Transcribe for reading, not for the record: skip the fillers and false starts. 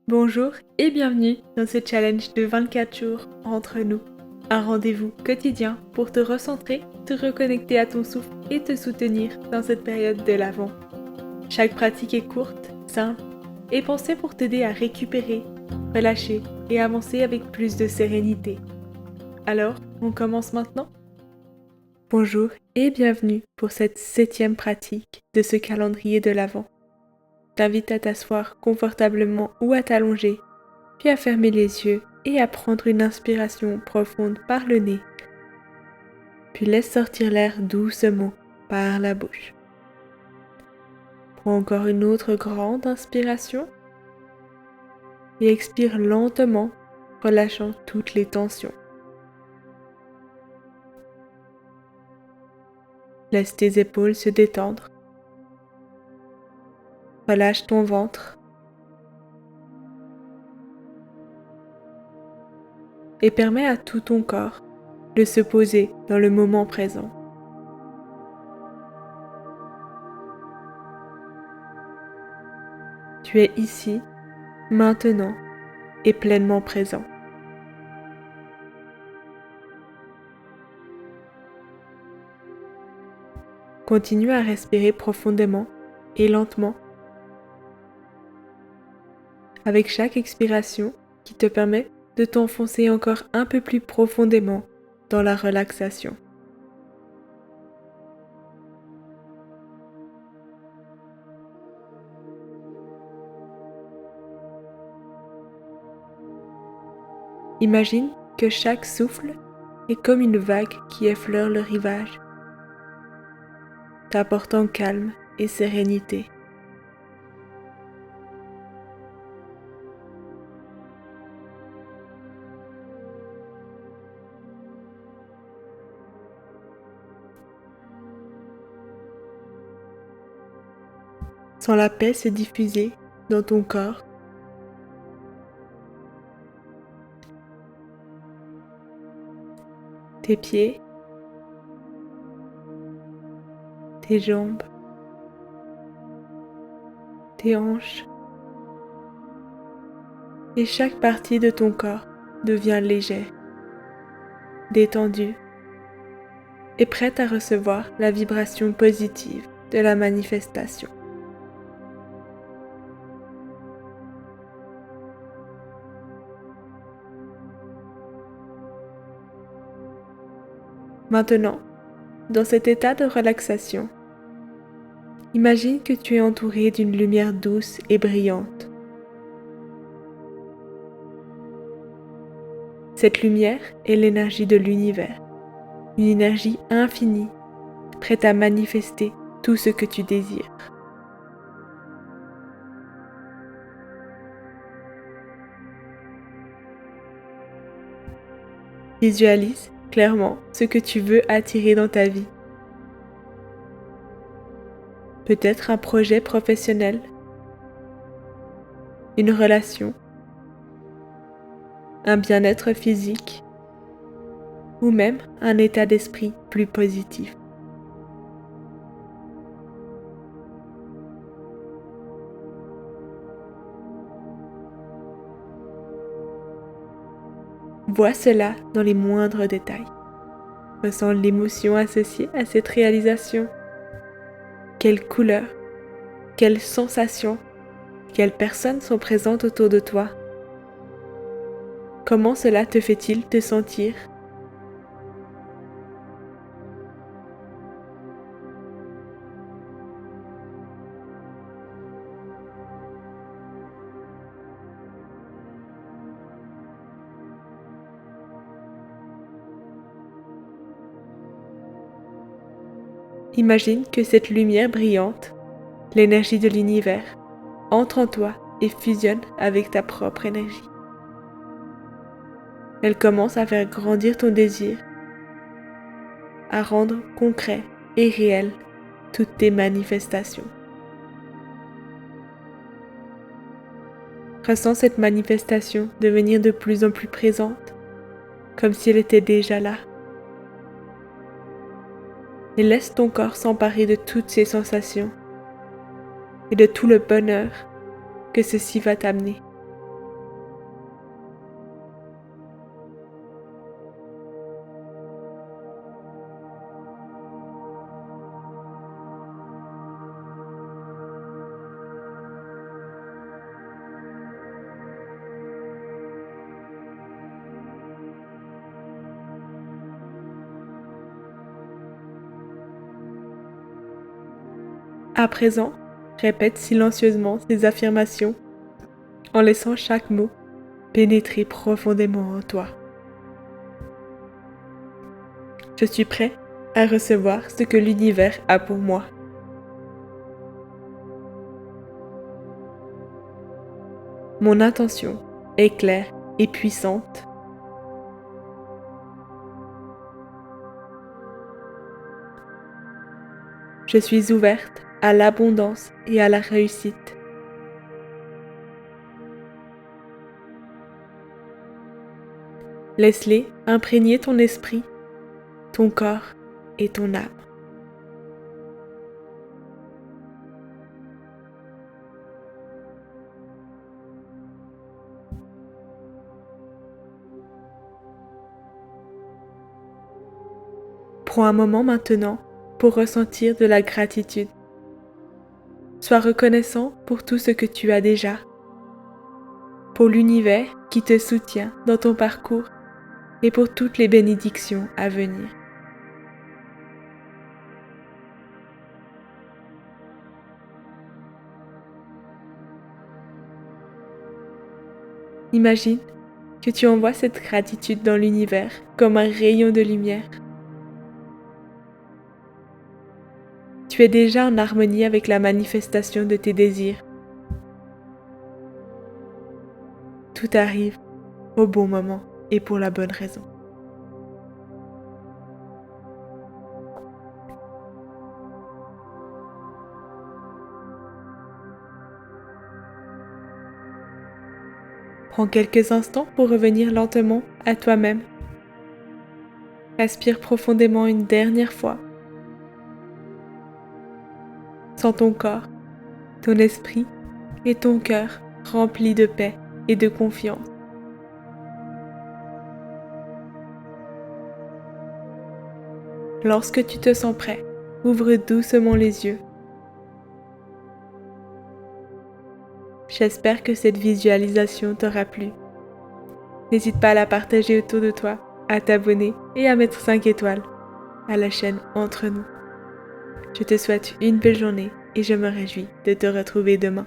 Bonjour et bienvenue dans ce challenge de 24 jours entre nous. Un rendez-vous quotidien pour te recentrer, te reconnecter à ton souffle et te soutenir dans cette période de l'Avent. Chaque pratique est courte, simple et pensée pour t'aider à récupérer, relâcher et avancer avec plus de sérénité. Alors, on commence maintenant? Bonjour et bienvenue pour cette 7e pratique de ce calendrier de l'Avent. T'invite à t'asseoir confortablement ou à t'allonger, puis à fermer les yeux et à prendre une inspiration profonde par le nez. Puis laisse sortir l'air doucement par la bouche. Prends encore une autre grande inspiration et expire lentement, relâchant toutes les tensions. Laisse tes épaules se détendre. Relâche ton ventre. Et permets à tout ton corps de se poser dans le moment présent. Tu es ici, maintenant et pleinement présent. Continue à respirer profondément et lentement avec chaque expiration qui te permet de t'enfoncer encore un peu plus profondément dans la relaxation. Imagine que chaque souffle est comme une vague qui effleure le rivage, t'apportant calme et sérénité. Sens la paix se diffuser dans ton corps. Tes pieds, tes jambes, tes hanches, et chaque partie de ton corps devient légère, détendue et prête à recevoir la vibration positive de la manifestation. Maintenant, dans cet état de relaxation, imagine que tu es entouré d'une lumière douce et brillante. Cette lumière est l'énergie de l'univers, une énergie infinie, prête à manifester tout ce que tu désires. Visualise clairement ce que tu veux attirer dans ta vie. Peut-être un projet professionnel, une relation, un bien-être physique ou même un état d'esprit plus positif. Vois cela dans les moindres détails. Ressens l'émotion associée à cette réalisation. Quelles couleurs, quelles sensations, quelles personnes sont présentes autour de toi? Comment cela te fait-il te sentir? Imagine que cette lumière brillante, l'énergie de l'univers, entre en toi et fusionne avec ta propre énergie. Elle commence à faire grandir ton désir, à rendre concret et réel toutes tes manifestations. Ressens cette manifestation devenir de plus en plus présente, comme si elle était déjà là. Et laisse ton corps s'emparer de toutes ces sensations et de tout le bonheur que ceci va t'amener. À présent, répète silencieusement ces affirmations en laissant chaque mot pénétrer profondément en toi. Je suis prêt à recevoir ce que l'univers a pour moi. Mon intention est claire et puissante. Je suis ouverte à l'abondance et à la réussite. Laisse-les imprégner ton esprit, ton corps et ton âme. Prends un moment maintenant pour ressentir de la gratitude. Sois reconnaissant pour tout ce que tu as déjà, pour l'univers qui te soutient dans ton parcours et pour toutes les bénédictions à venir. Imagine que tu envoies cette gratitude dans l'univers comme un rayon de lumière. Tu es déjà en harmonie avec la manifestation de tes désirs. Tout arrive au bon moment et pour la bonne raison. Prends quelques instants pour revenir lentement à toi-même. Respire profondément une dernière fois. Sens ton corps, ton esprit et ton cœur remplis de paix et de confiance. Lorsque tu te sens prêt, ouvre doucement les yeux. J'espère que cette visualisation t'aura plu. N'hésite pas à la partager autour de toi, à t'abonner et à mettre 5 étoiles à la chaîne Entre nous. Je te souhaite une belle journée et je me réjouis de te retrouver demain.